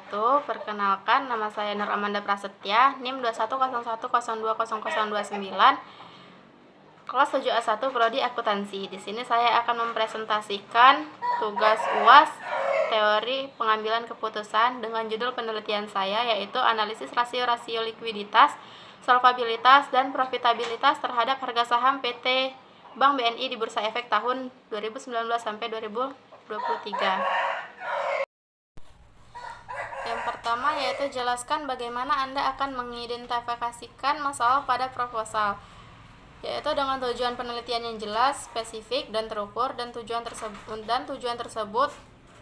wabarakatuh. Perkenalkan, nama saya Nur Amanda Prasetya, NIM 2101020029, kelas 7A1 Prodi Akuntansi. Di sini saya akan mempresentasikan tugas UAS teori pengambilan keputusan dengan judul penelitian saya, yaitu analisis rasio-rasio likuiditas, solvabilitas, dan profitabilitas terhadap harga saham PT Bank BNI di Bursa Efek tahun 2019 sampai 2023. Yang pertama yaitu jelaskan bagaimana Anda akan mengidentifikasikan masalah pada proposal, yaitu dengan tujuan penelitian yang jelas, spesifik, dan terukur, dan tujuan tersebut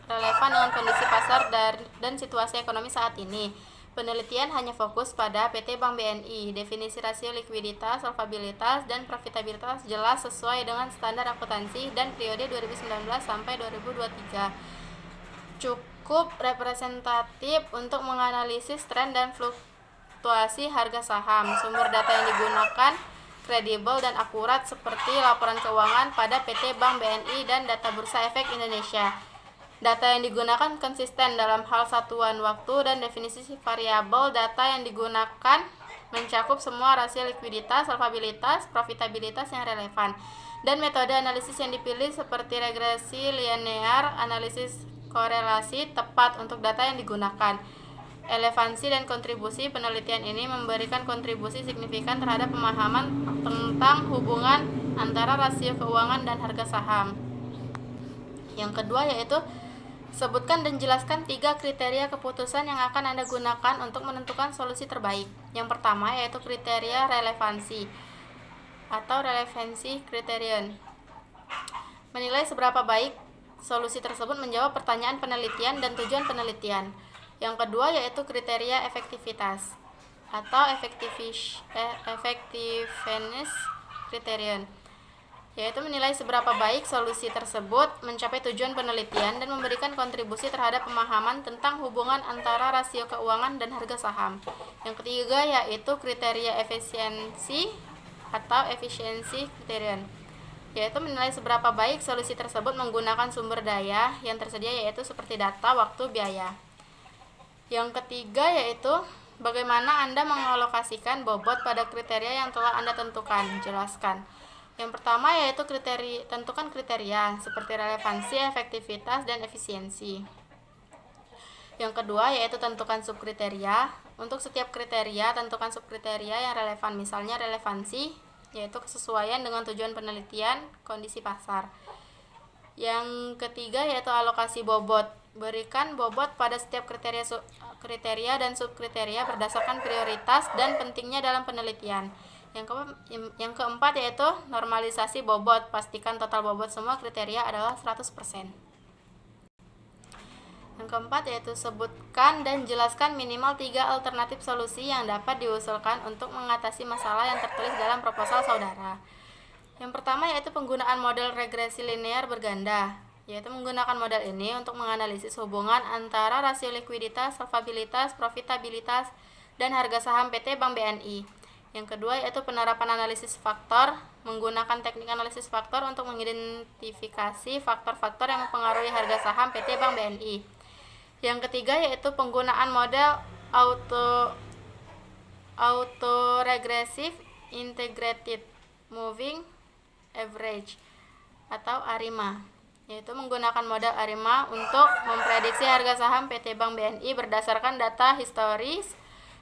relevan dengan kondisi pasar dan situasi ekonomi saat ini. Penelitian hanya fokus pada PT Bank BNI. Definisi rasio likuiditas, solvabilitas, dan profitabilitas jelas sesuai dengan standar akuntansi dan periode 2019 sampai 2023. Cukup representatif untuk menganalisis tren dan fluktuasi harga saham. Sumber data yang digunakan kredibel dan akurat seperti laporan keuangan pada PT Bank BNI dan data Bursa Efek Indonesia. Data yang digunakan konsisten dalam hal satuan waktu dan definisi variabel data yang digunakan mencakup semua rasio likuiditas, solvabilitas, profitabilitas yang relevan. Dan metode analisis yang dipilih seperti regresi linear, analisis korelasi tepat untuk data yang digunakan. Relevansi dan kontribusi penelitian ini memberikan kontribusi signifikan terhadap pemahaman tentang hubungan antara rasio keuangan dan harga saham. Yang kedua yaitu sebutkan dan jelaskan 3 kriteria keputusan yang akan Anda gunakan untuk menentukan solusi terbaik. Yang pertama yaitu kriteria relevansi atau relevansi criterion. Menilai seberapa baik solusi tersebut menjawab pertanyaan penelitian dan tujuan penelitian. Yang kedua yaitu kriteria efektivitas atau effectiveness criterion, yaitu menilai seberapa baik solusi tersebut mencapai tujuan penelitian dan memberikan kontribusi terhadap pemahaman tentang hubungan antara rasio keuangan dan harga saham. Yang ketiga yaitu kriteria efisiensi atau efficiency criterion, yaitu menilai seberapa baik solusi tersebut menggunakan sumber daya yang tersedia, yaitu seperti data, waktu, biaya. Yang ketiga yaitu bagaimana Anda mengalokasikan bobot pada kriteria yang telah Anda tentukan. Jelaskan. Yang pertama yaitu tentukan kriteria seperti relevansi, efektivitas, dan efisiensi. Yang kedua yaitu tentukan subkriteria. Untuk setiap kriteria tentukan subkriteria yang relevan, misalnya relevansi yaitu kesesuaian dengan tujuan penelitian, kondisi pasar. Yang ketiga yaitu alokasi bobot. Berikan bobot pada setiap kriteria dan subkriteria berdasarkan prioritas dan pentingnya dalam penelitian. Yang keempat yaitu normalisasi bobot. Pastikan total bobot semua kriteria adalah 100%. Yang keempat yaitu sebutkan dan jelaskan minimal 3 alternatif solusi yang dapat diusulkan untuk mengatasi masalah yang tertulis dalam proposal saudara. Yang pertama yaitu penggunaan model regresi linear berganda, yaitu menggunakan model ini untuk menganalisis hubungan antara rasio likuiditas, solvabilitas, profitabilitas, dan harga saham PT Bank BNI. Yang kedua yaitu penerapan analisis faktor, menggunakan teknik analisis faktor untuk mengidentifikasi faktor-faktor yang mempengaruhi harga saham PT Bank BNI. Yang ketiga yaitu penggunaan model autoregressive integrated moving average atau ARIMA, yaitu menggunakan model ARIMA untuk memprediksi harga saham PT Bank BNI berdasarkan data historis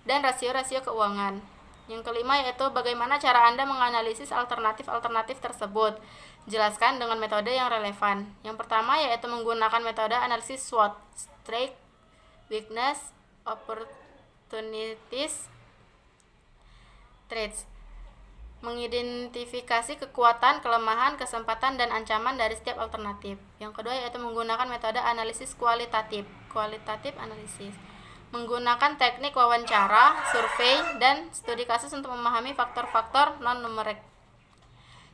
dan rasio-rasio keuangan. Yang kelima yaitu bagaimana cara Anda menganalisis alternatif-alternatif tersebut. Jelaskan dengan metode yang relevan. Yang pertama yaitu menggunakan metode analisis SWOT, Strength, Weakness, Opportunities, Threats. Mengidentifikasi kekuatan, kelemahan, kesempatan, dan ancaman dari setiap alternatif. Yang kedua yaitu menggunakan metode analisis kualitatif, Qualitative Analysis. Menggunakan teknik wawancara, survei, dan studi kasus untuk memahami faktor-faktor non-numerik.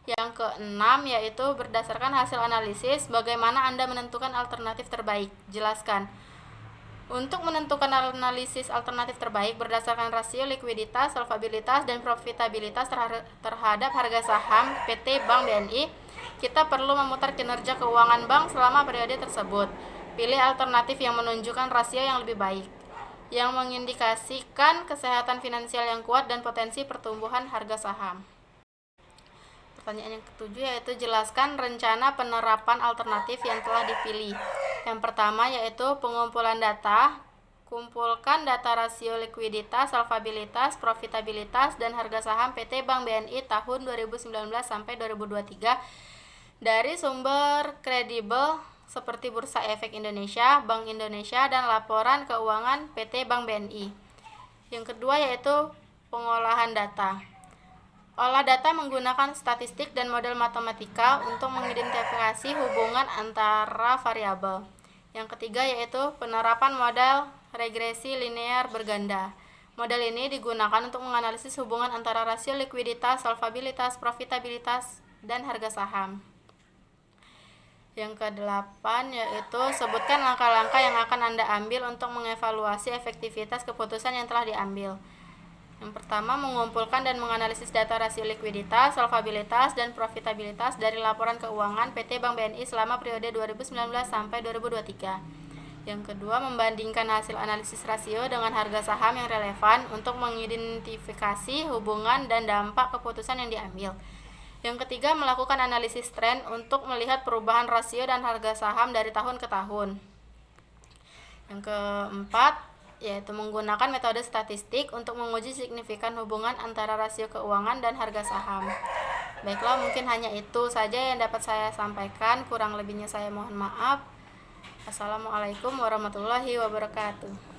Yang keenam yaitu berdasarkan hasil analisis, bagaimana Anda menentukan alternatif terbaik. Jelaskan. Untuk menentukan analisis alternatif terbaik berdasarkan rasio likuiditas, solvabilitas, dan profitabilitas terhadap harga saham PT Bank BNI, kita perlu memutar kinerja keuangan bank selama periode tersebut. Pilih alternatif yang menunjukkan rasio yang lebih baik. yang mengindikasikan kesehatan finansial yang kuat dan potensi pertumbuhan harga saham. Pertanyaan yang ketujuh yaitu jelaskan rencana penerapan alternatif yang telah dipilih. Yang pertama yaitu pengumpulan data. Kumpulkan data rasio likuiditas, solvabilitas, profitabilitas, dan harga saham PT Bank BNI tahun 2019 sampai 2023 dari sumber kredibel seperti Bursa Efek Indonesia, Bank Indonesia, dan laporan keuangan PT Bank BNI. Yang kedua yaitu pengolahan data. Olah data menggunakan statistik dan model matematika untuk mengidentifikasi hubungan antara variabel. Yang ketiga yaitu penerapan model regresi linear berganda. Model ini digunakan untuk menganalisis hubungan antara rasio likuiditas, solvabilitas, profitabilitas, dan harga saham. Yang kedelapan yaitu sebutkan langkah-langkah yang akan Anda ambil untuk mengevaluasi efektivitas keputusan yang telah diambil. Yang pertama, mengumpulkan dan menganalisis data rasio likuiditas, solvabilitas, dan profitabilitas dari laporan keuangan PT Bank BNI selama periode 2019 sampai 2023. Yang kedua, membandingkan hasil analisis rasio dengan harga saham yang relevan untuk mengidentifikasi hubungan dan dampak keputusan yang diambil. Yang ketiga, melakukan analisis tren untuk melihat perubahan rasio dan harga saham dari tahun ke tahun. Yang keempat, yaitu menggunakan metode statistik untuk menguji signifikan hubungan antara rasio keuangan dan harga saham. Baiklah, mungkin hanya itu saja yang dapat saya sampaikan. Kurang lebihnya saya mohon maaf. Assalamualaikum warahmatullahi wabarakatuh.